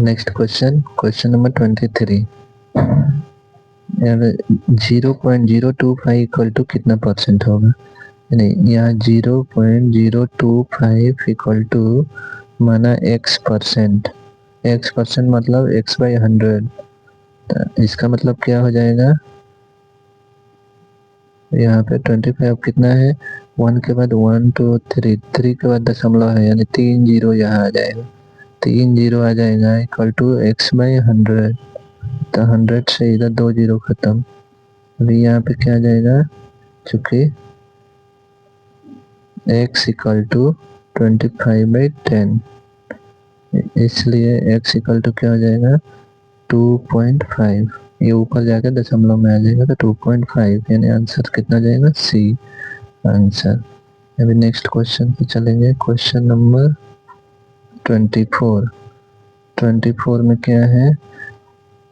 Next question, question number 23। 0.025 equal to कितना percent होगा? नहीं, यहाँ 0.025 इक्वल टू माना x%। x% मतलब x/100। इसका मतलब क्या हो जाएगा? यहाँ पे 25 कितना है? 1 के बाद 1 2 3, 3 के बाद दशमलव है, यानी 3 जीरो यहाँ आ जाएगा। 3 जीरो आ जाएगा इक्वल टू x/100। तो 100 से इधर 2 जीरो खत्म। अभी यहाँ पे क्या आ जाएगा? चूंकि x इक्वल टू 25/10, इसलिए x इक्वल टू क्या हो जाएगा? 2.5। ये ऊपर जाकर दशमलव में आ जाएगा तो 2.5, यानी आंसर कितना जाएगा? C answer. अभी नेक्स्ट क्वेश्चन पे चलेंगे, क्वेश्चन नंबर 24। 24 में क्या है?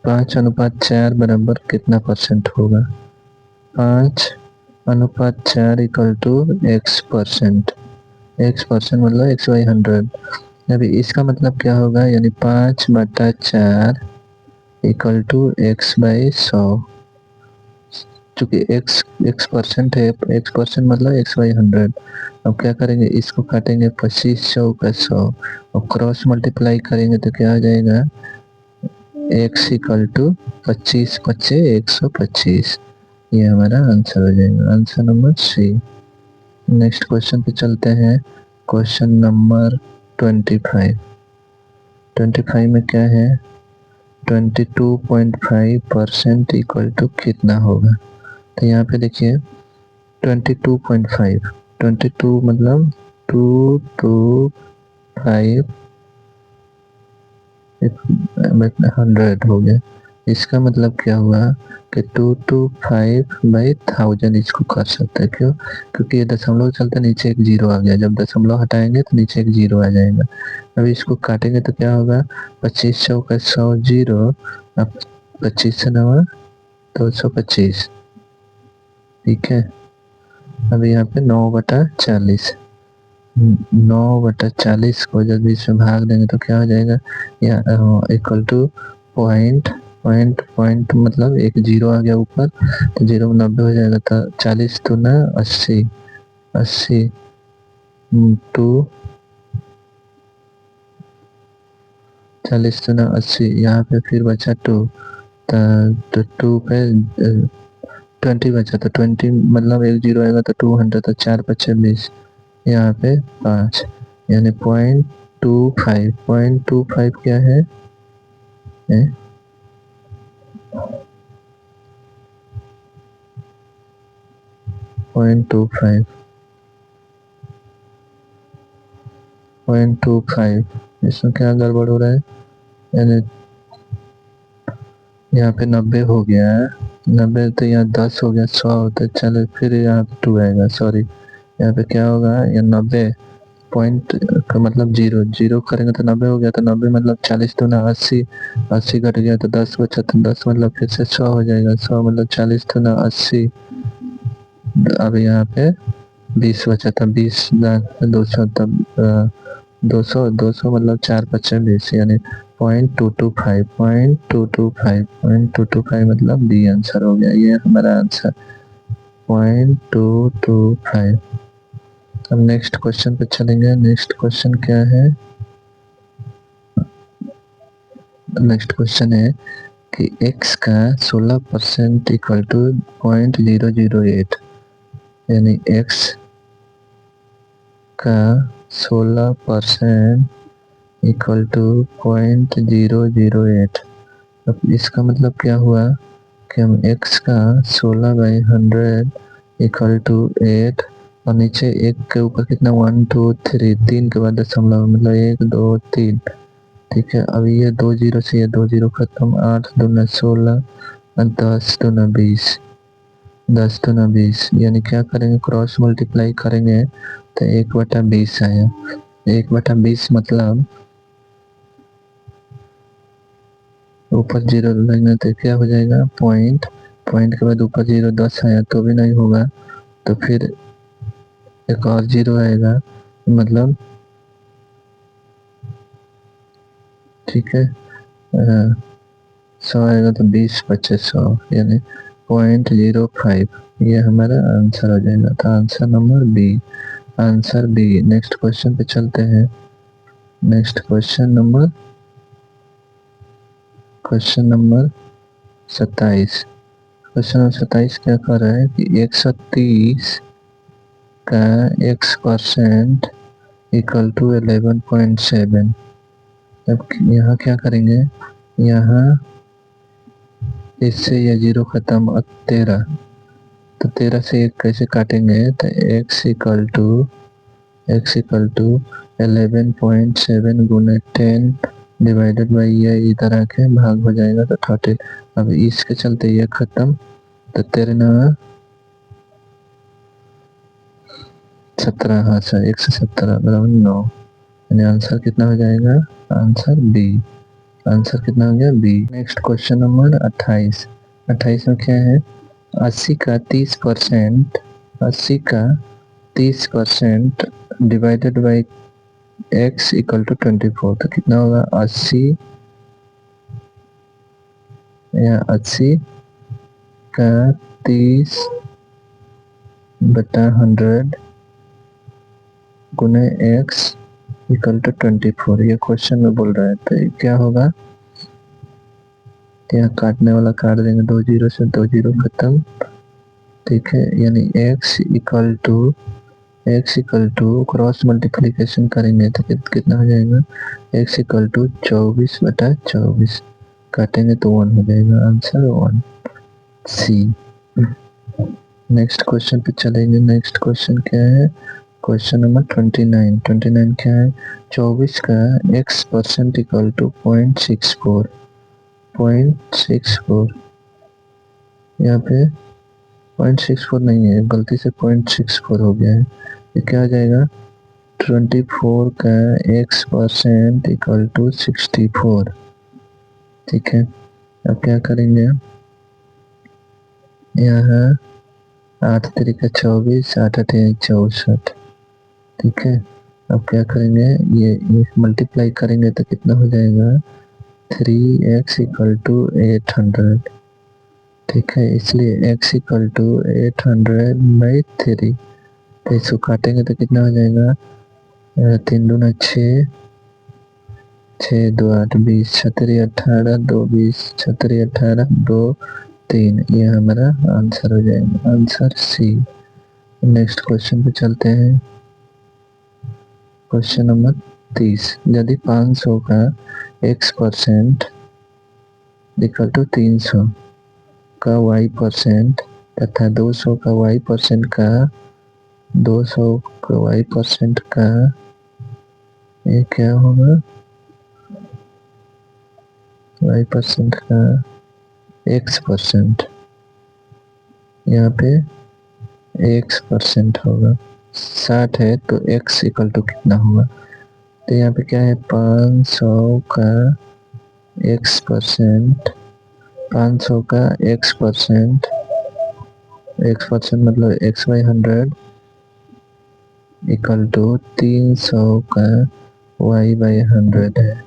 5:4 बराबर कितना परसेंट होगा? 5:4 इक्वल टू x%। x% मतलब x/100। अभी इसका मतलब क्या होगा? यानी 5/4 इक्वल टू x/100। चूंकि x% है, x% मतलब x/100। अब क्या करेंगे? इसको काटेंगे 25 100 का 100 और क्रॉस मल्टीप्लाई करेंगे तो क्या हो जाएगा? x equal to 25 25 125। ये हमारा आंसर हो जाएगा, answer number C. Next question पे चलते हैं, क्वेश्चन नंबर 25। 25 में क्या है? 22.5% इक्वल टू कितना होगा? तो यहाँ पे देखिए 22.5, 22 मतलब 225 100 हो गया। इसका मतलब क्या हुआ कि 225/1000 इसको कर सकते हैं। क्यों? क्योंकि ये दशमलव चलता, नीचे एक जीरो आ गया, जब दशमलव हटाएंगे तो नीचे एक जीरो आ जाएगा। अभी इसको काटेंगे तो क्या होगा? 25 100 का 100 जीरो, अब 25 से 9 225। ठीक है, अभी यहाँ पे 9/40, 9/40 को जब इसमें भाग देंगे तो क्या हो जाएगा? या equal two point point point मतलब एक जीरो आ गया ऊपर, तो जीरो में 90 हो जाएगा। तो 40 तो ना 80, 80 टू 40 तो ना 80, यहाँ पे फिर बचा 2, तो 2 पे 20 बचा, तो 20 मतलब एक जीरो आएगा तो 200, तो 4×5 = 20, यहाँ पे 5, यानी 0.25। 0.25 क्या है? 0.25, 0.25। इसमें क्या गड़बड़ हो रहा है? यानी यहाँ पे 90 हो गया है, 90 तो यहाँ 10 हो गया, 100 होता है। चलो फिर यहाँ पे 2 आएगा, सॉरी। यहाँ पे क्या होगा? या 90 पॉइंट का मतलब जीरो, जीरो करेंगे तो 90 हो गया, तो 90 मतलब 40 तो ना 80, 80 घट गया तो 10 बचा, तो 10 मतलब फिर से 100 हो जाएगा, 100 मतलब 40 तो ना 80। अब यहाँ पे 20 बचा था, 20 200, तब 200 मतलब 4×5 = 20, यानी 0.225, 0.225, 0.225 मतलब बी आंसर हो गया। ये हमारा आंसर 0.225। अब नेक्स्ट क्वेश्चन पे चलेंगे। नेक्स्ट क्वेश्चन क्या है? नेक्स्ट क्वेश्चन है कि x का 16% इक्वल टू 0.008, यानी x का 16% इक्वल टू 0.008। अब इसका मतलब क्या हुआ कि हम x का 16/100 इक्वल टू 8, और नीचे एक के ऊपर कितना 1 2 3, 3 के बाद दशमलव मतलब 1 2 3। ठीक है, अब ये 2 जीरो से ये 2 जीरो खत्म, 8 दूना 16, 10 दूना 20, 10 दूना 20, यानी क्या करेंगे? क्रॉस मल्टीप्लाई करेंगे तो 1/20 आया। 1/20 मतलब ऊपर जीरो लगना तो क्या हो जाएगा? पॉइंट, पॉइंट के बाद ऊपर जीरो, 10 आया तो भी नहीं होगा, तो फिर एक और जीरो आएगा, मतलब ठीक है। 100 आएगा तो 20 बचे 100 यानी 0.05, ये हमारा आंसर हो जाएगा। तो answer number B, answer B. Next question पे चलते हैं। Next question number 27। Question number 27 क्या कर रहा है कि 130 का x% इक्वल टू 11.7। अब यहाँ क्या करेंगे, यहाँ इससे ये 0 खत्म। अब 13, तो 13 से 1 कैसे काटेंगे, तो x इक्वल टू 11.7 गुने 10 डिवाइडेड बाई ये इधर आके भाग हो जाएगा तो 30। अब इसके चलते ये खत्म, तो 13 17, हाँ सर 117 बराबर 9, यानी आंसर कितना हो जाएगा, आंसर बी। आंसर कितना हो गया, बी। Next question number 28। 28 में क्या है, 80 का 30% divided by x equal to 24, तो कितना होगा 80 का 30/100 गुने x इक्वल टू 24, ये क्वेश्चन में बोल रहा है। तो क्या होगा, यहाँ काटने वाला काट देंगे, 2 0 से 2 0 खत्म, ठीक है। यानी x equal to cross multiplication करेंगे तो कितना हो जाएगा, x इक्वल टू 24/24, काटेंगे तो 1 हो जाएगा, आंसर 1 सी। नेक्स्ट क्वेश्चन पे चलेंगे। नेक्स्ट क्वेश्चन क्या है, क्वेश्चन नंबर 29। 29 क्या है, 24 का x% इक्वल टू 0.64। यहाँ पे 0.64 नहीं है, गलती से 0.64 हो गया है। ये क्या हो जाएगा, 24 का x% इक्वल टू 64, ठीक है। अब क्या करेंगे, यहाँ 8 तरीका 24, 8 8 64, ठीक है। अब क्या करेंगे, ये मल्टीप्लाई करेंगे तो कितना हो जाएगा, 3x इक्वल टू 800, ठीक है। इसलिए x इक्वल टू 800/3, तो इसको काटेंगे तो कितना हो जाएगा, 3 दूना 6, 6 2 8 20, 6 18 2 20, 6 18 2 3, ये हमारा आंसर हो जाएगा, आंसर सी। नेक्स्ट क्वेश्चन पे चलते हैं। Question number 30। यदि 500 का x% इक्वल टू 300 का y% तथा 200 का y% का ये क्या होगा, y% का x%, यहाँ पे x% होगा। 60 है तो x इक्वल टू कितना होगा, तो यहाँ पे क्या है, 500 का x% 500 का x% मतलब x/100 इक्वल टू 300 का y/100 है,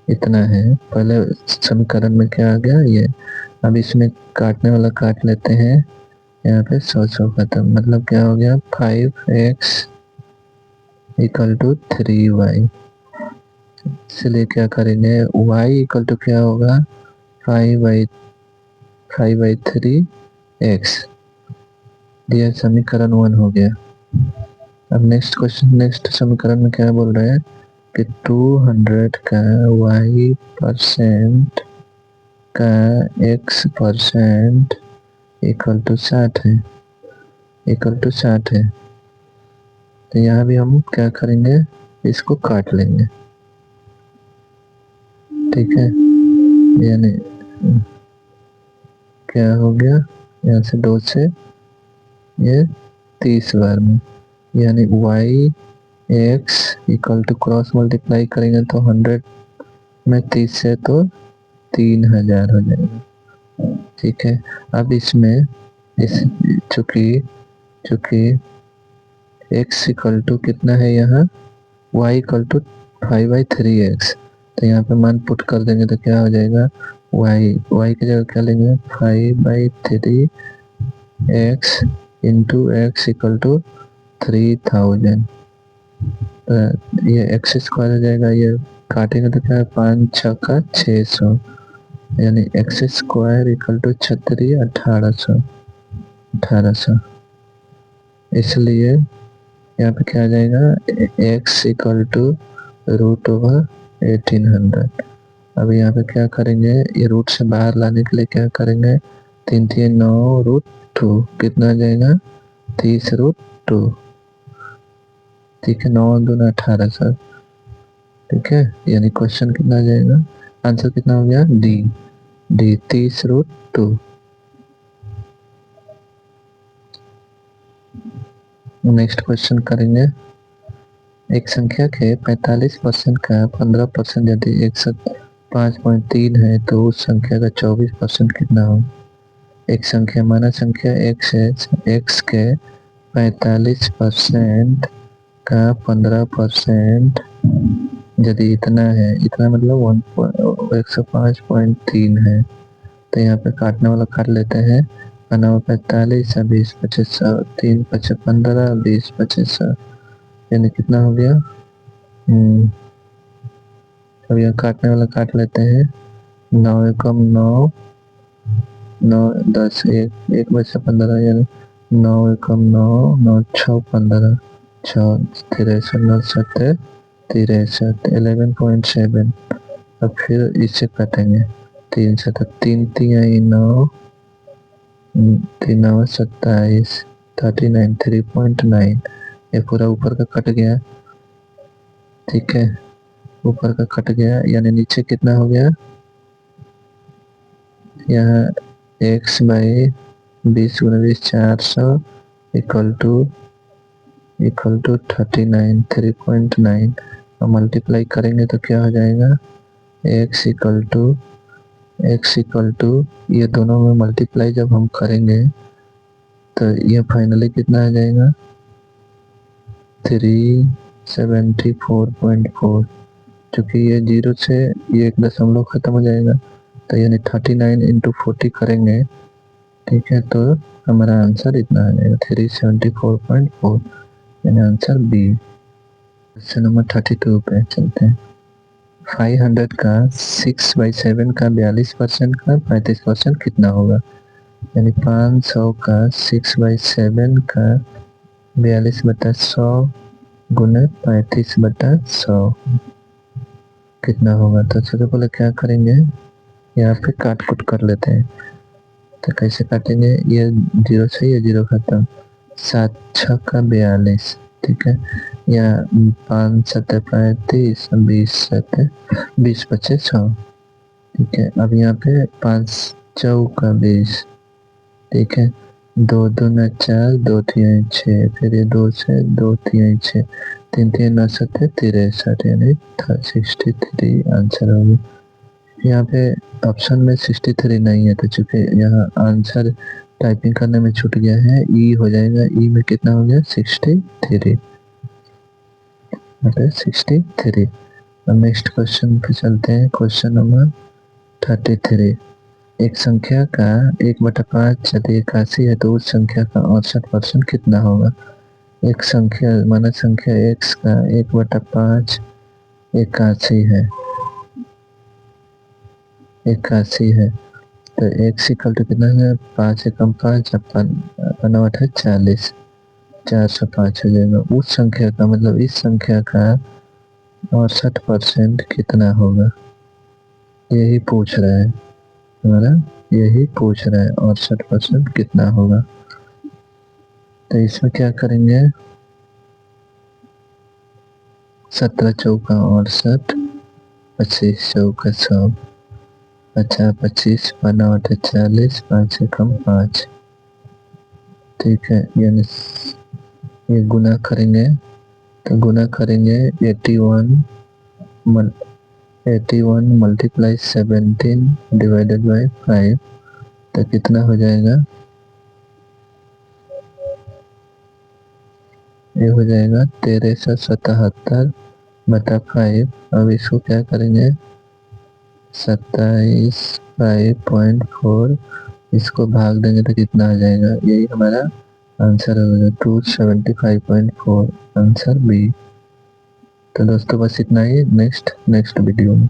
इतना है। पहले समीकरण में क्या आ गया ये, अब इसमें काटने वाला काट लेते हैं, यहाँ पे 100 खत्म, मतलब क्या हो गया, 5x इक्वल टू 3y। इसलिए क्या करेंगे, y इक्वल टू क्या होगा, 5/3x, यह समीकरण 1 हो गया। अब नेक्स्ट क्वेश्चन, नेक्स्ट समीकरण में क्या बोल रहे हैं कि 200 का y% का x% इक्वल टू 60 है, तो यहाँ भी हम क्या करेंगे, इसको काट लेंगे, ठीक है। यानी क्या हो गया, यहाँ से 2 से ये 30 बार में, यानी y(x) equal to cross multiply करेंगे तो 100 में 30 से तो 3000 हो जाएगा, ठीक है। अब इसमें चूंकि x इक्वल टू कितना है, यहाँ y इक्वल टू 5/3x, तो तो यहाँ पे मान पुट कर देंगे तो क्या हो जाएगा, y की जगह क्या लेंगे, 5/3 x into x equal to 3000। ये एक्स स्क्वायर हो जाएगा, ये काटेंगे तो क्या है, 5 6 का 600, यानी एक्स स्क्वायर इक्वल टू 36 1800। इसलिए यहाँ पे क्या आ जाएगा, x इक्वल टू √1800। अब यहाँ पे क्या करेंगे, ये रूट से बाहर लाने के लिए क्या करेंगे, 3 3 9 √2, कितना आ जाएगा, 30√2। ठीक है, 9 दूना 1800। ठीक है, यानी क्वेश्चन कितना आ जाएगा, आंसर कितना हो गया, डी 30√2। नेक्स्ट क्वेश्चन करेंगे, एक संख्या के 45% का 15% यदि 105.3 है तो उस संख्या का 24% कितना हो। एक संख्या, माना संख्या x है, x के 45% का 15% यदि इतना है, इतना मतलब 105.3 है, तो यहाँ पे काटने वाला काट लेते हैं, 45 20 25 3 5 15 20 25, यानी कितना हो गया, अब यहाँ काटने वाला काट लेते हैं, 9 एकम 9 9 10 1 बचा 15, यानी 9 एकम 9 9 6 15 6 63 9 7 63 11.7। अब फिर इससे काटेंगे 3 से, तो 3 3 9 3 9 27 39 3.9, ये पूरा ऊपर का कट गया। ठीक है, ऊपर का कट गया, यानी नीचे कितना हो गया, यहाँ x बाई 20 गुना 20 400 इक्वल टू 39 3.9, और मल्टीप्लाई करेंगे तो क्या हो जाएगा, x इक्वल टू ये दोनों में मल्टीप्लाई जब हम करेंगे तो ये फाइनली कितना आ जाएगा, 374.4। क्योंकि ये 0 से ये एक दशमलव खत्म हो जाएगा, तो यानी 39 इंटू 40 करेंगे। ठीक है, तो हमारा आंसर इतना आ जाएगा 374.4, यानी आंसर बी। क्वेश्चन नंबर 32 पे चलते हैं। 500 का 6/7 का 42% का 35% कितना होगा, यानी 500 का 6/7 का 42/100 गुना 35/100 कितना होगा। तो सबसे पहले क्या करेंगे, यहाँ पे काट कुट कर लेते हैं, तो कैसे काटेंगे, ये 0 से ये 0 खत्म, 7 6 का 42। ठीक है, या 5 7 35 20 7 20 25 100। ठीक है, अब यहाँ पे 5 4 20। ठीक है, 2 दूना 4 2 3 6, फिर ये 2 से 2 3 6 3 3 9 7 63, यानी 63 आंसर होगी। यहाँ पे ऑप्शन में 63 नहीं है, तो चूंकि यहाँ आंसर टाइपिंग करने में छूट गया है, ई हो जाएगा, ई में कितना हो गया, 63। मतलब 63। अब नेक्स्ट क्वेश्चन पे चलते हैं, क्वेश्चन नंबर 33। एक संख्या का 1/5 यदि 81 है तो उस संख्या का 68% कितना होगा। एक संख्या, माना संख्या x का 1/5 81 है, 81 है, तो x इक्वल टू कितना है, 5 एकम 5 अपना 40 405 हो जाएगा। उस संख्या का मतलब इस संख्या का 68% कितना होगा, यही पूछ रहा है हमारा, यही पूछ रहा है 68% कितना होगा। तो इसमें क्या करेंगे, 17 चौका 68 25 चौका 100 50 25 पन्ना 40 5 एकम 5। ठीक है, यानी ये गुना करेंगे, तो गुना करेंगे 81 मल्टीप्लाई 17 डिवाइडेड बाई 5, तो कितना हो जाएगा, ये हो जाएगा 1377 बटा 5। अब इसको क्या करेंगे, 27.5.4, इसको भाग देंगे तो कितना आ जाएगा, यही हमारा आंसर होगा 275.4, आंसर बी। तो दोस्तों बस इतना ही, नेक्स्ट वीडियो में।